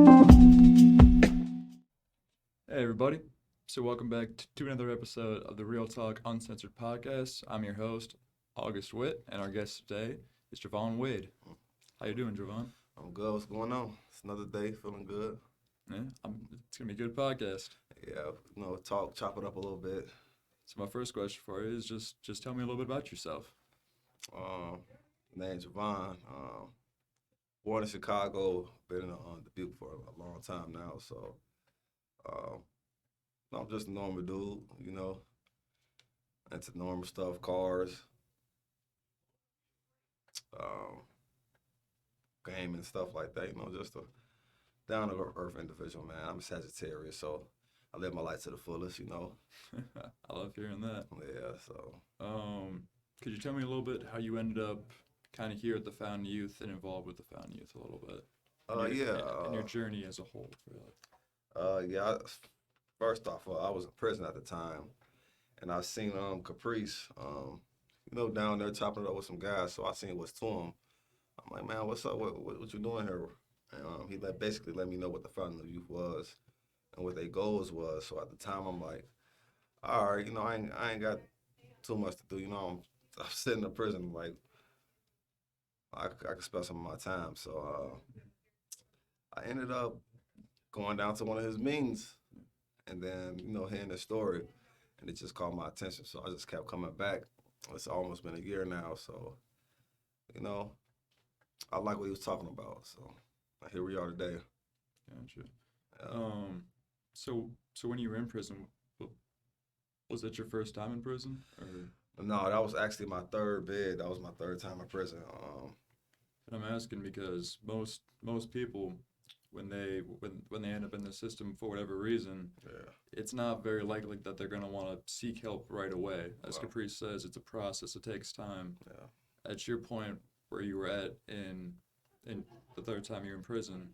Hey, everybody. So, welcome back to another episode of the Real Talk Uncensored podcast. I'm your host, August Witt, and our guest today is Jevon Wade. How you doing, Jevon? I'm good. What's going on? It's another day, feeling good. Yeah, it's going to be a good podcast. Yeah, chop it up a little bit. So, my first question for you is just tell me a little bit about yourself. Um, Name's Jevon. Born in Chicago, been in Dubuque for a long time now. So, um, I'm just a normal dude, into normal stuff, cars, um, gaming, stuff like that. Just a down to earth individual, man. I'm a Sagittarius, so I live my life to the fullest. I love hearing that. Yeah, so. Could you tell me a little bit how you ended up kind of here at the Fountain Youth and involved with the Fountain Youth a little bit? And your journey as a whole, really. Yeah. First off, I was in prison at the time, and I seen Caprice, down there chopping it up with some guys. So I seen what's to him. I'm like, man, what's up? What you doing here? And he basically let me know what the Fountain of Youth was and what their goals was. So at the time, I'm like, all right, I ain't got too much to do. I'm sitting in prison, like I could spend some of my time. So I ended up going down to one of his meetings, and then hearing the story, and it just caught my attention. So I just kept coming back. It's almost been a year now, so I like what he was talking about. So here we are today. Gotcha. So when you were in prison, was it your first time in prison? Or? No, that was actually my third bid. That was my third time in prison. And I'm asking because most people, when they end up in the system for whatever reason, yeah. It's not very likely that they're gonna want to seek help right away. As Caprice says, it's a process. It takes time. Yeah. At your point where you were at in the third time you were in prison,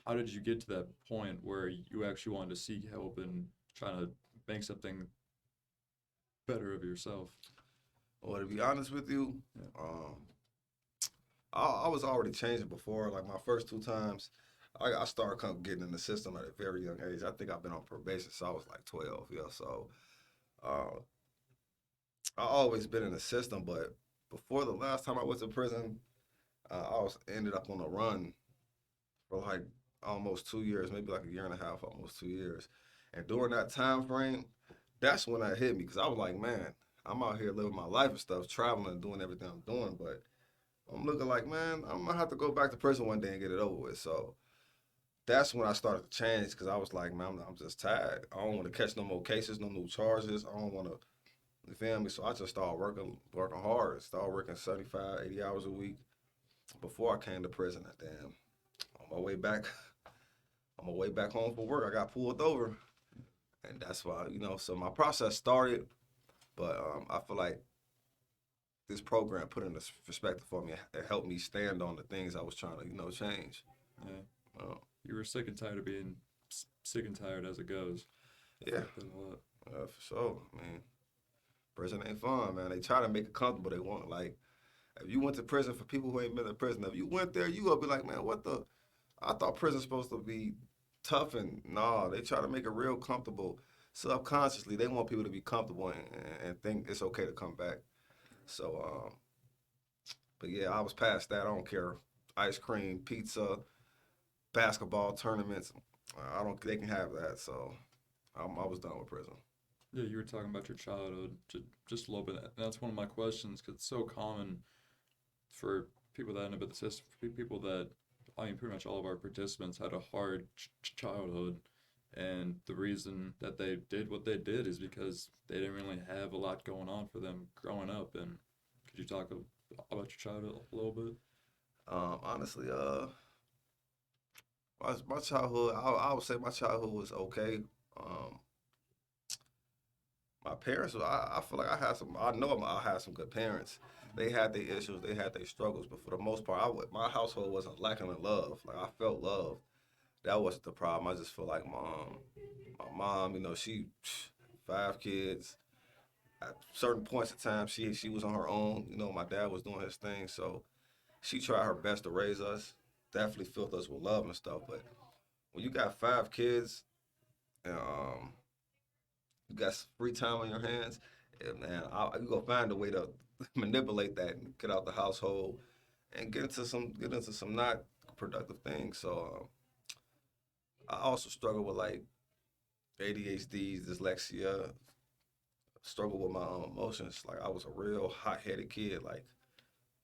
how did you get to that point where you actually wanted to seek help and trying to make something better of yourself? Well, to be honest with you, Yeah. I was already changing before. Like my first two times, I started kind of getting in the system at a very young age. I think I've been on probation, so I was like 12. Yeah, so uh, I always been in the system. But before the last time I went to prison, ended up on a run for like almost 2 years, maybe like a year and a half, almost 2 years. And during that time frame, that's when that hit me because I was like, man, I'm out here living my life and stuff, traveling and doing everything I'm doing, but I'm looking like, man, I'm gonna have to go back to prison one day and get it over with. So that's when I started to change because I was like, man, I'm just tired. I don't want to catch no more cases, no new charges. I don't want to, you feel me? So I just started working hard. Started working 75, 80 hours a week before I came to prison. And then on my way back, home from work, I got pulled over. And that's why, so my process started, but I feel like this program put in this perspective for me. It helped me stand on the things I was trying to, change. Yeah. You were sick and tired of being sick and tired as it goes. Yeah. For sure. I mean, prison ain't fun, man. They try to make it comfortable. They want, like, if you went to prison, for people who ain't been in prison, if you went there, you gonna be like, man, I thought prison's supposed to be tough, and nah, they try to make it real comfortable. Subconsciously, they want people to be comfortable and think it's okay to come back. So, but yeah, I was past that. I don't care. Ice cream, pizza, basketball tournaments. I don't. They can have that. So, I was done with prison. Yeah, you were talking about your childhood just a little bit. And that's one of my questions because it's so common for people that end up at the system, for people that, I mean, pretty much all of our participants had a hard childhood. And the reason that they did what they did is because they didn't really have a lot going on for them growing up. And could you talk about your childhood a little bit? Honestly, my childhood, I would say my childhood was okay. Um, my parents, I feel like I know I had some good parents. They had their issues, they had their struggles, but for the most part, my household wasn't lacking in love. Like I felt love. That wasn't the problem. I just feel like my mom, she 5 kids. At certain points of time, she was on her own. My dad was doing his thing, so she tried her best to raise us. definitely filled us with love and stuff. But when you got 5 kids and you got free time on your hands, yeah, man, you gonna find a way to manipulate that and get out the household and get into some not productive things. So I also struggle with like ADHD, dyslexia, struggle with my own emotions. Like I was a real hot headed kid, like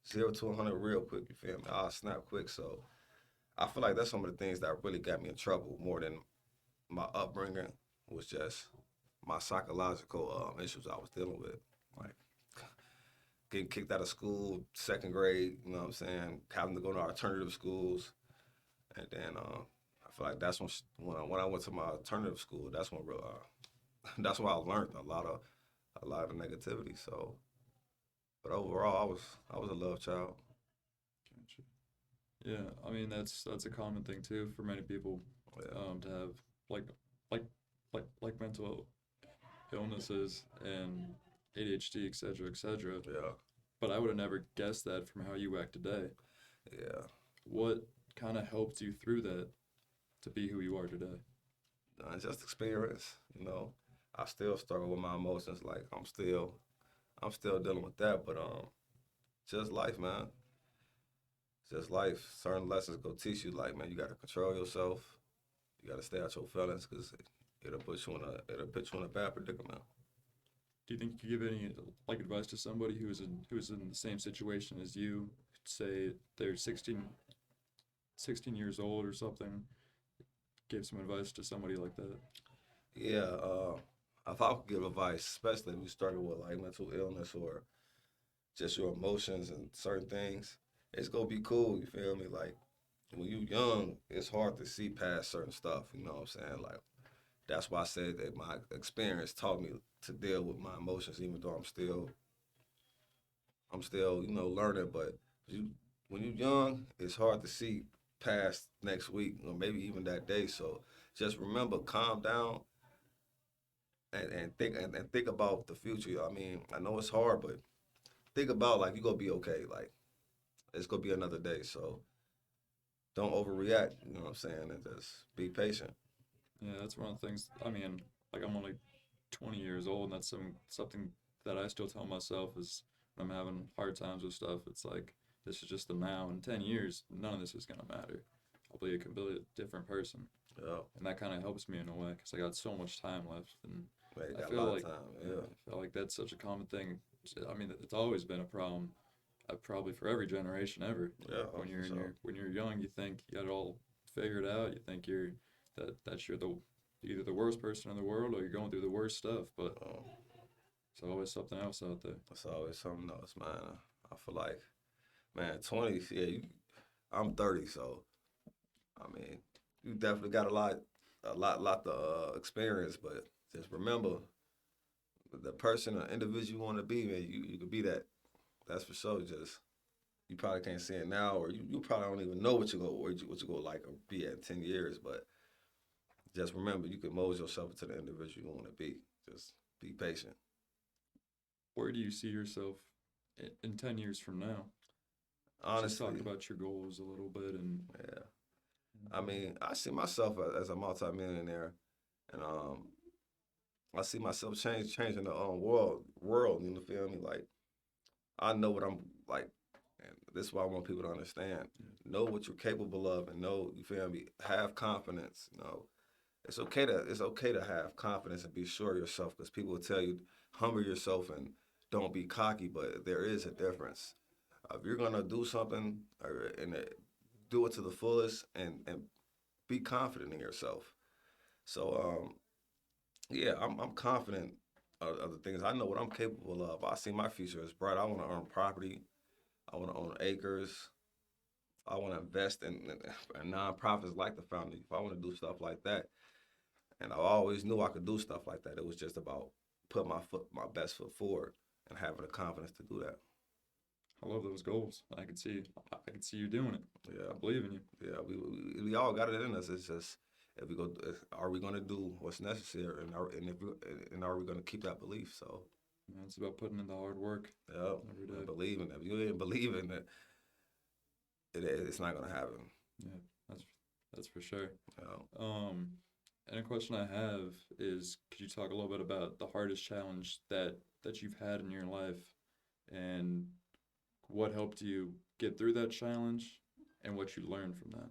0 to 100 real quick. You feel me? I'll snap quick. So I feel like that's some of the things that really got me in trouble more than my upbringing was just my psychological issues I was dealing with. Like getting kicked out of school, 2nd grade, you know what I'm saying? Having to go to alternative schools. And then I feel like that's when I went to my alternative school, that's when that's when I learned a lot of negativity. So, but overall, I was a love child. Gotcha. Yeah, I mean that's a common thing too for many people, Yeah, to have like like like mental illnesses and ADHD, et cetera, et cetera. yeah, But I would have never guessed that from how you act today. yeah. What kind of helped you through that to be who you are today? Just experience, you know. I still struggle with my emotions. Like I'm still dealing with that. But just life, man. Just life. Certain lessons go teach you. Like, man, you gotta control yourself. You gotta stay out your feelings, cause it'll put you in a bad predicament. Do you think you could give any like advice to somebody who is in the same situation as you? Say they're 16 years old or something. Give some advice to somebody like that. Yeah. If I could give advice, especially if you struggle with like mental illness or just your emotions and certain things, it's gonna be cool. You feel me? Like when you young, it's hard to see past certain stuff. You know what I'm saying? Like that's why I said that my experience taught me to deal with my emotions, even though I'm still learning. But you when you're young, it's hard to see past next week or maybe even that day. So just remember, calm down and think about the future. I mean, I know it's hard, but think about like you're gonna be okay. Like it's gonna be another day. So don't overreact, you know what I'm saying, and just be patient. Yeah, that's one of the things. I mean, like I'm only 20 years old, and that's something that I still tell myself is when I'm having hard times with stuff. It's like this is just the now. In 10 years, none of this is gonna matter. I'll be a completely different person, Yeah, and that kind of helps me in a way because I got so much time left, and man, you I got a feel lot of like time. yeah, Yeah, I feel like that's such a common thing. I mean, it's always been a problem, probably for every generation ever. yeah, oh, When for sure. when you're young, you think you got it all figured out. You think that's you're the either the worst person in the world or you're going through the worst stuff. But Um, there's always something else out there. it's always something else, man. I feel like, man, 20, yeah, I'm 30, so I mean, you definitely got lot to experience, but just remember the person or individual you want to be, man, you could be that. That's for sure. Just you probably can't see it now, or you probably don't even know what you go like or be at in 10 years. But just remember, you can mold yourself into the individual you want to be. Just be patient. Where do you see yourself in 10 years from now? Just talk Honestly, about your goals a little bit and yeah. I mean, I see myself as a multimillionaire, and I see myself changing the world. You know, feel me? Like I know what I'm like, and this is why I want people to understand. Know what you're capable of, and know you feel me. Have confidence. You know, it's okay to have confidence and be sure of yourself because people will tell you humble yourself and don't be cocky, but there is a difference. If you're gonna do something and do it to the fullest and be confident in yourself. So yeah, I'm confident of the things I know what I'm capable of. I see my future is bright. I want to earn property. I want to own acres. I want to invest in nonprofits like the Foundation. If I want to do stuff like that, and I always knew I could do stuff like that. It was just about putting my best foot forward, and having the confidence to do that. I love those goals. I can see you doing it. Yeah, I believe in you. yeah. We all got it in us. It's just if we go, are we going to do what's necessary, and are we going to keep that belief? So Man, it's about putting in the hard work yeah, every and day. believing. If you ain't believing that, it's not going to happen. Yeah, that's that's for sure. You know. Um, and a question I have is, could you talk a little bit about the hardest challenge that you've had in your life, and what helped you get through that challenge, and what you learned from that?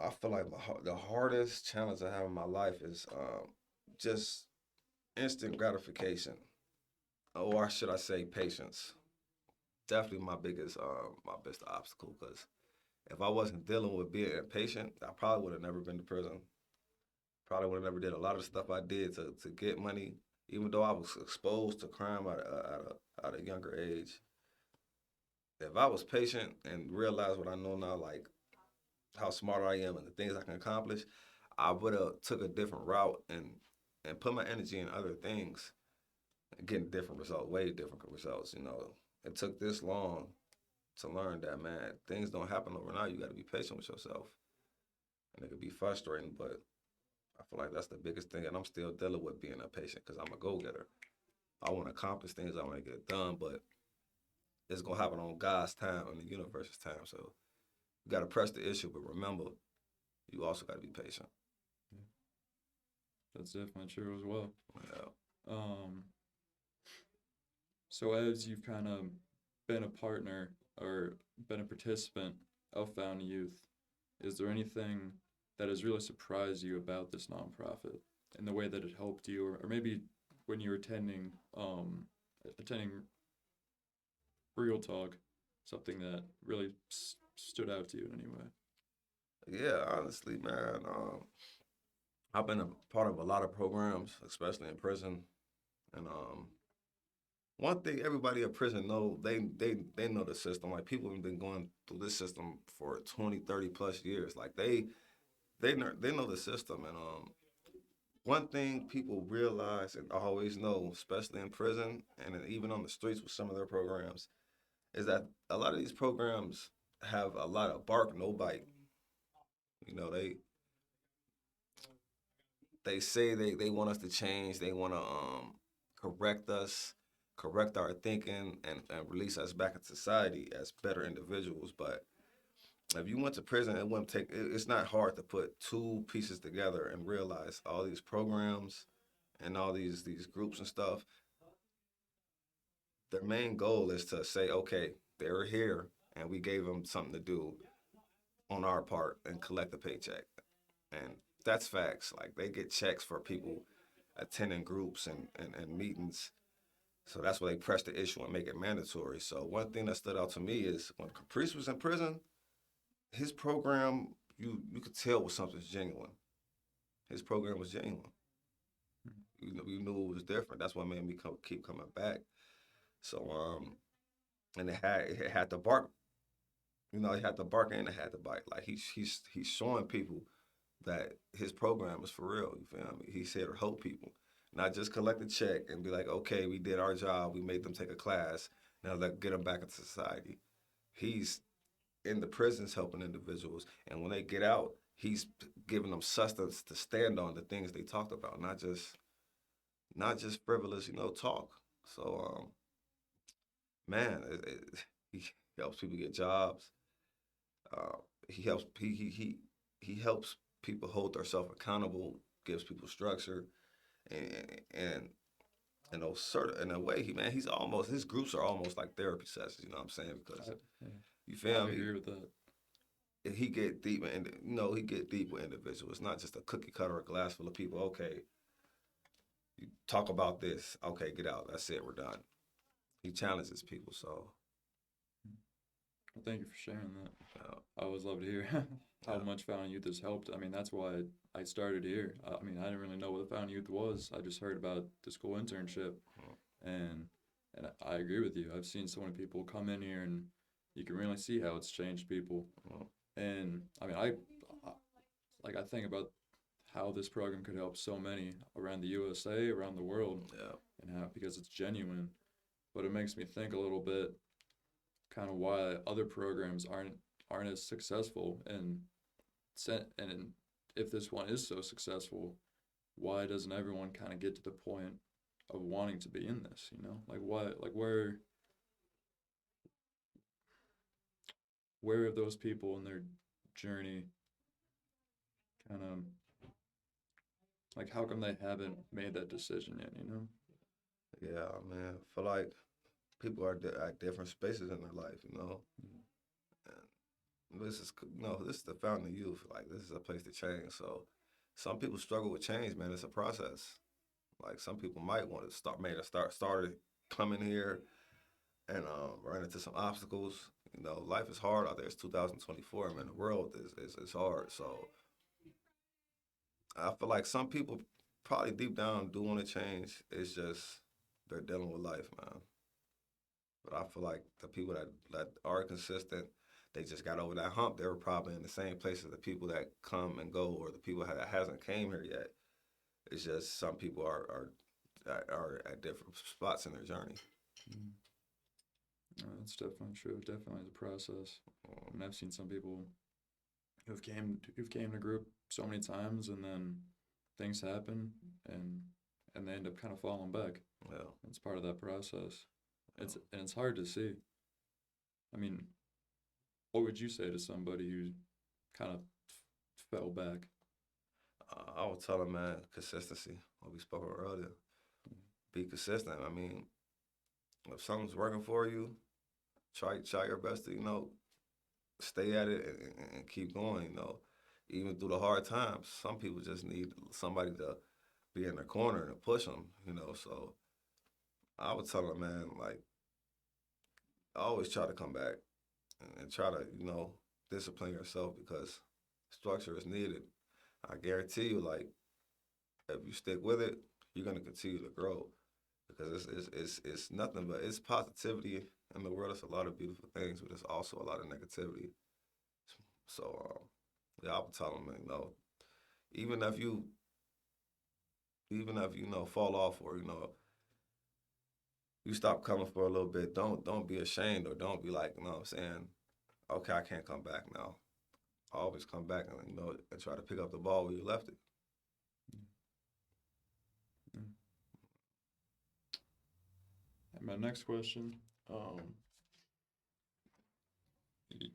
I feel like the hardest challenge I have in my life is just instant gratification, or should I say patience. Definitely my best obstacle. Because if I wasn't dealing with being impatient, I probably would have never been to prison. Probably would have never did a lot of the stuff I did to get money. Even though I was exposed to crime at a younger age, if I was patient and realized what I know now, like how smart I am and the things I can accomplish, I would have took a different route and put my energy in other things, getting different results, way different results. You know, it took this long to learn that, man, things don't happen overnight. You got to be patient with yourself, and it could be frustrating, but I feel like that's the biggest thing, and I'm still dealing with being impatient because I'm a go getter. I want to accomplish things, I want to get it done, but it's gonna happen on God's time and the universe's time. So you got to press the issue, but remember, you also got to be patient. Yeah, that's definitely true as well. Yeah. Um, so as you've kind of been a partner or been a participant of Found Youth, is there anything that has really surprised you about this nonprofit and the way that it helped you, or maybe when you were attending Real Talk, something that really stood out to you in any way? Yeah, honestly, man, I've been a part of a lot of programs, especially in prison. And one thing everybody in prison know, they know the system. Like people have been going through this system for 20, 30 plus years. Like they know the system. And one thing people realize and always know, especially in prison and even on the streets with some of their programs, is that a lot of these programs have a lot of bark, no bite. You know, they say they want us to change. They want to correct us, correct our thinking, and release us back in society as better individuals. But if you went to prison, it wouldn't take. It's not hard to put two pieces together and realize all these programs and all these groups and stuff. Their main goal is to say, okay, they were here, and we gave them something to do on our part and collect a paycheck. And that's facts. Like they get checks for people attending groups and meetings. So that's why they press the issue and make it mandatory. So one thing that stood out to me is when Caprice was in prison, his program, you could tell was something's genuine. His program was genuine. You knew it was different. That's what made me keep coming back. So and it had the bark. You know, it had the bark and it had the bite. Like he's showing people that his program is for real. You feel me? He's here to help people, not just collect a check and be like, okay, we did our job. We made them take a class. Now let get them back into society. He's in the prisons helping individuals, and when they get out, he's giving them sustenance to stand on the things they talked about, not just frivolous, talk. So, man, he helps people get jobs. Uh, he helps he helps people hold themselves accountable, gives people structure, and in a way, he's almost his groups are almost like therapy sessions. You know what I'm saying? Because Yeah, you I feel would me, agree with that. he get deep and he get deep with individuals. It's not just a cookie cutter, a glass full of people. Okay, you talk about this. Okay, get out. That's it. We're done. He challenges people. So Well, thank you for sharing that. uh, I always love to hear how yeah, much Found Youth has helped. I mean, that's why I started here. I mean, I didn't really know what the Found Youth was. I just heard about the school internship, and I agree with you. I've seen so many people come in here, and you can really see how it's changed people. uh, And I mean, I like I think about how this program could help so many around the USA, around the world, yeah, and how because it's genuine. But it makes me think a little bit, kind of why other programs aren't as successful, and if this one is so successful, why doesn't everyone kind of get to the point of wanting to be in this? Like why, like where have those people in their journey kind of like how come they haven't made that decision yet, you know? Yeah, man. I feel like people are at different spaces in their life, you know. And this is the fountain of youth. Like, this is a place to change. So, some people struggle with change, man. It's a process. Like, some people might want to started coming here and run into some obstacles. You know, life is hard out there. It's 2024, man. The world is hard. So, I feel like some people probably deep down do want to change. It's just they're dealing with life, man. But I feel like the people that are consistent, they just got over that hump. They were probably in the same place as the people that come and go, or the people that hasn't came here yet. It's just some people are at different spots in their journey. Mm. No, that's definitely true. Definitely the process. And I've seen some people who've came to group so many times, and then things happen, and they end up kind of falling back. Yeah. It's part of that process. It's hard to see. I mean, what would you say to somebody who kind of fell back? I would tell them, man, consistency. What we spoke about earlier. Be consistent. I mean, if something's working for you, try your best to stay at it and keep going. Even through the hard times, some people just need somebody to be in their corner and push them. So I would tell them, man, like always try to come back and try to discipline yourself because structure is needed. I guarantee you, like if you stick with it, you're gonna continue to grow because it's nothing but it's positivity in the world. It's a lot of beautiful things, but it's also a lot of negativity. So yeah, I would tell them, even if you fall off or you stop coming for a little bit, don't be ashamed or don't be like, you know what I'm saying, okay, I can't come back now. Always come back and and try to pick up the ball where you left it. Mm. And my next question, y-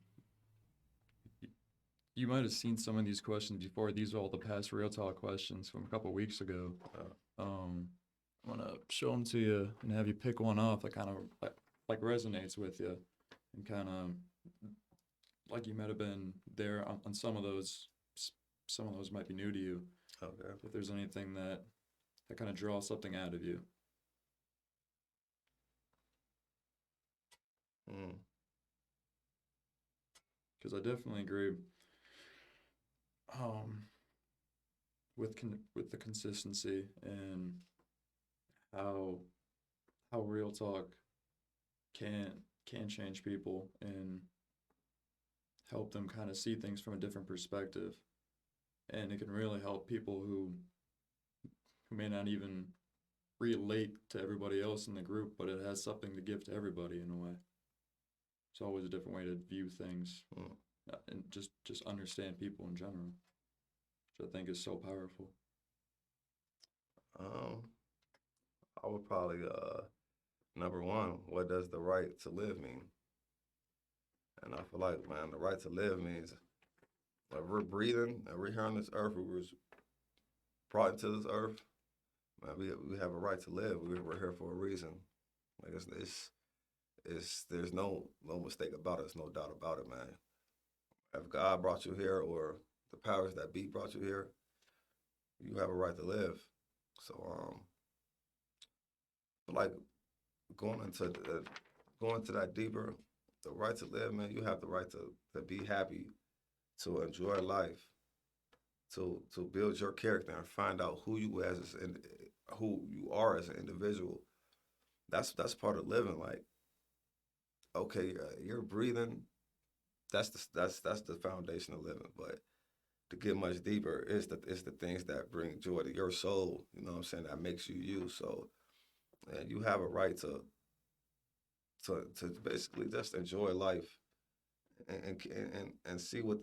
you might have seen some of these questions before. These are all the past Real Talk questions from a couple weeks ago. I'm gonna show them to you and have you pick one off that kind of like resonates with you, and kind of like you might have been there on some of those. Some of those might be new to you. Okay. If there's anything that kind of draws something out of you. Mm. Because I definitely agree um, with the consistency and how real talk can can change people and help them kind of see things from a different perspective, and it can really help people who may not even relate to everybody else in the group, but it has something to give to everybody in a way. It's always a different way to view things, Mm. and just understand people in general, which I think is so powerful. Um, I would probably number one, what does the right to live mean? And I feel like, man, the right to live means if we're breathing and we're here on this earth, we was brought into this earth, man, we have a right to live. We're here for a reason. Like it's there's no mistake about it. There's no doubt about it, man. If God brought you here or the powers that be brought you here, you have a right to live. So like going into going to that deeper, the right to live, man, you have the right to be happy, to enjoy life, to build your character and find out who you are as an individual. That's part of living. Like, okay, you're breathing. That's the foundation of living. But to get much deeper, it's the things that bring joy to your soul. You know what I'm saying? That makes you you. So, and you have a right to basically just enjoy life and see what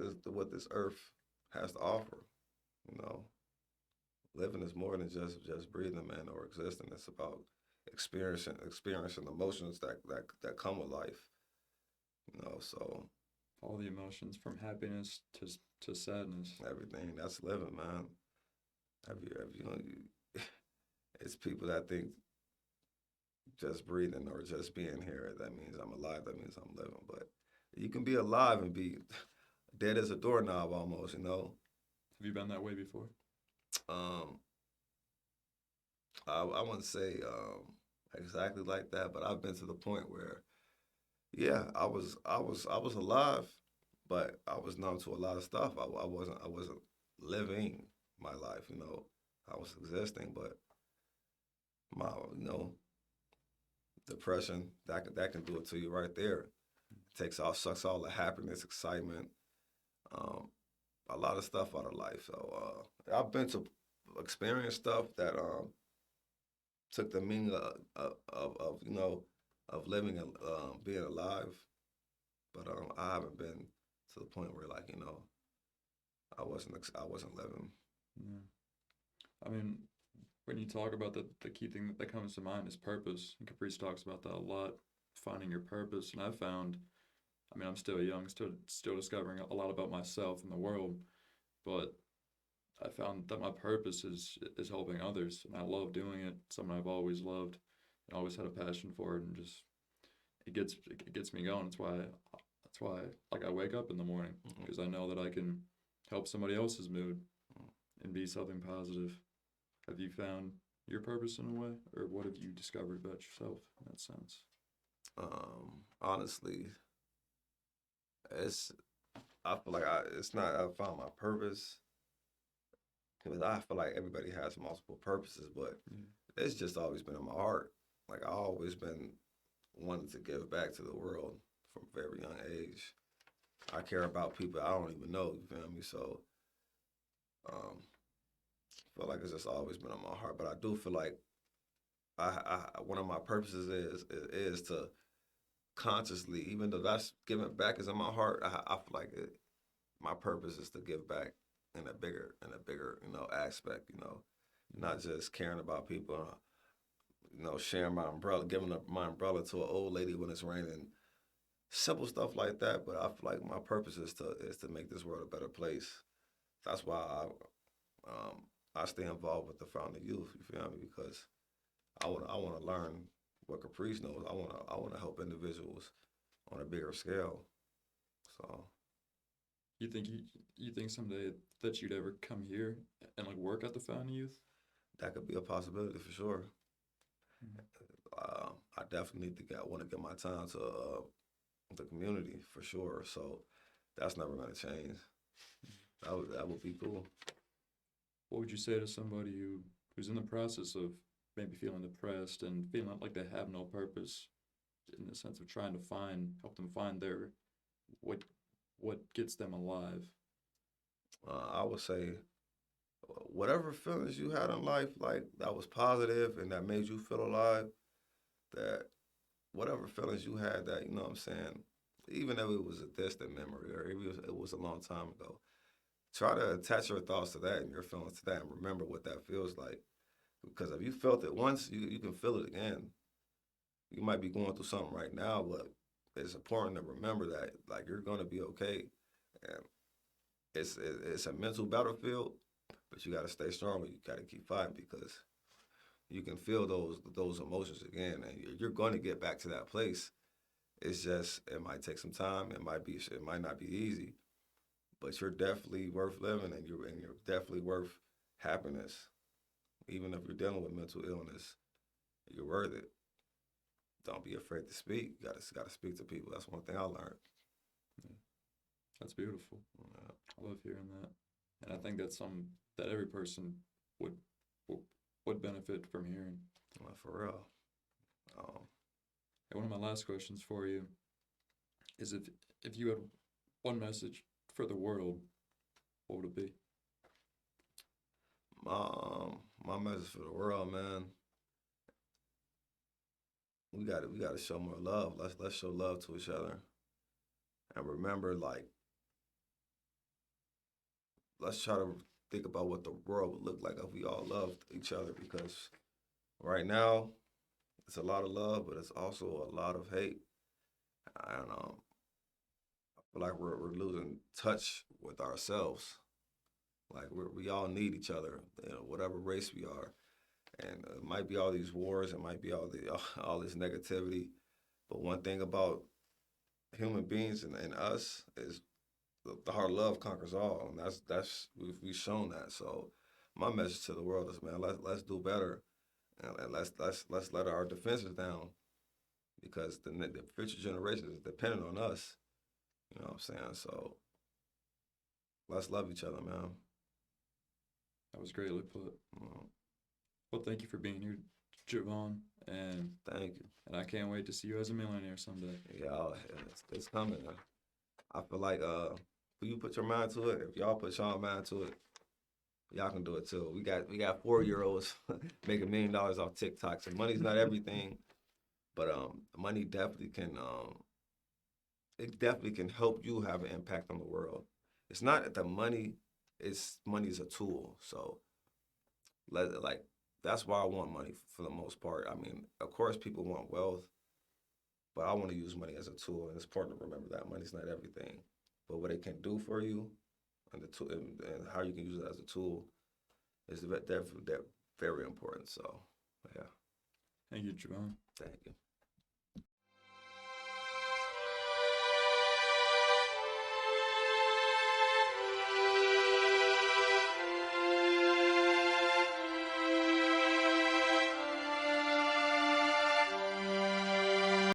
this earth has to offer. You know, living is more than just breathing, man, or existing. It's about experiencing emotions that come with life. So all the emotions from happiness to sadness. Everything that's living, man. It's people that think just breathing or just being here, that means I'm alive, that means I'm living. But you can be alive and be dead as a doorknob almost, you know. Have you been that way before? Um, I wouldn't say exactly like that, but I've been to the point where, yeah, I was alive, but I was numb to a lot of stuff. I wasn't living my life, you know. I was existing, but my, you know, depression that can do it to you right there. Takes all sucks all the happiness, excitement, um, a lot of stuff out of life. So I've been to experience stuff that took the meaning of you know of living and being alive, but I haven't been to the point where like you know I wasn't living. Yeah. I mean, when you talk about the key thing that comes to mind is purpose. And Caprice talks about that a lot, finding your purpose. And I've found, I mean, I'm still young, still discovering a lot about myself and the world, but I found that my purpose is helping others, and I love doing it. Something I've always loved, and always had a passion for it, and just it gets me going. That's why like I wake up in the morning Mhm. because I know that I can help somebody else's mood and be something positive. Have you found your purpose in a way, or what have you discovered about yourself in that sense? Honestly, it's I feel like it's not I found my purpose because I feel like everybody has multiple purposes, but Yeah. it's just always been in my heart. Like I always been wanting to give back to the world from a very young age. I care about people I don't even know. You feel me? So um, I feel like it's just always been on my heart. But I do feel like one of my purposes is to consciously, even though that's giving back is in my heart. I feel like my purpose is to give back in a bigger you know aspect. You know, not just caring about people. You know, sharing my umbrella, giving up my umbrella to an old lady when it's raining. Simple stuff like that. But I feel like my purpose is to make this world a better place. That's why I stay involved with the Fountain of Youth. You feel me? Because I want to learn what Caprice knows. I want to help individuals on a bigger scale. So You think you think someday that you'd ever come here and like work at the Fountain Youth? that could be a possibility for sure. Mhm. I definitely need to get want to get my time to the community for sure. So that's never gonna change. That would be cool. What would you say to somebody who's in the process of maybe feeling depressed and feeling like they have no purpose in the sense of trying to help them find their what what gets them alive? I would say whatever feelings you had in life, like that was positive and that made you feel alive, that whatever feelings you had that, you know what I'm saying, even if it was a distant memory or it was a long time ago, try to attach your thoughts to that and your feelings to that and remember what that feels like. Because if you felt it once, you can feel it again. You might be going through something right now, but it's important to remember that like you're gonna be okay. And it's a mental battlefield, but you gotta stay strong and you gotta keep fighting because you can feel those emotions again and you're going to get back to that place. It's just it might take some time. It might not be easy, but you're definitely worth living and you're definitely worth happiness. Even if you're dealing with mental illness, you're worth it. Don't be afraid to speak. You gotta speak to people. That's one thing I learned. Yeah, that's beautiful. Uh, I love hearing that, and I think that's something that every person would would, would benefit from hearing. for real. Um, And one of my last questions for you is if you had one message for the world, what would it be? my message for the world, man. We gotta show more love. Let's show love to each other and remember, like, let's try to think about what the world would look like if we all loved each other. Because right now, it's a lot of love, but it's also a lot of hate. And feel like we're losing touch with ourselves. Like we all need each other, whatever race we are. And it might be all these wars, it might be all this negativity, but one thing about human beings and us is the heart of love conquers all, and that's we've shown that. So my message to the world is, man, let's do better, and let's let our defenses down because the future generations is dependent on us. You know what I'm saying? So let's love each other, man. That was greatly put. Mm, Well, thank you for being here, Jevon, and Thank you. I can't wait to see you as a millionaire someday. Yeah, it's coming. Man. I feel like if you put your mind to it, if y'all put y'all mind to it, y'all can do it too. We got 4-year-olds making $1 million off TikTok. So money's not everything, but money definitely can it definitely can help you have an impact on the world. It's not that the money is a tool. So like that's why I want money for the most part. I mean, of course people want wealth, but I want to use money as a tool, and it's important to remember that money's not everything. But what it can do for you, and the tool, and how you can use it as a tool, is that very important. So, yeah, Thank you, Jevon. thank you.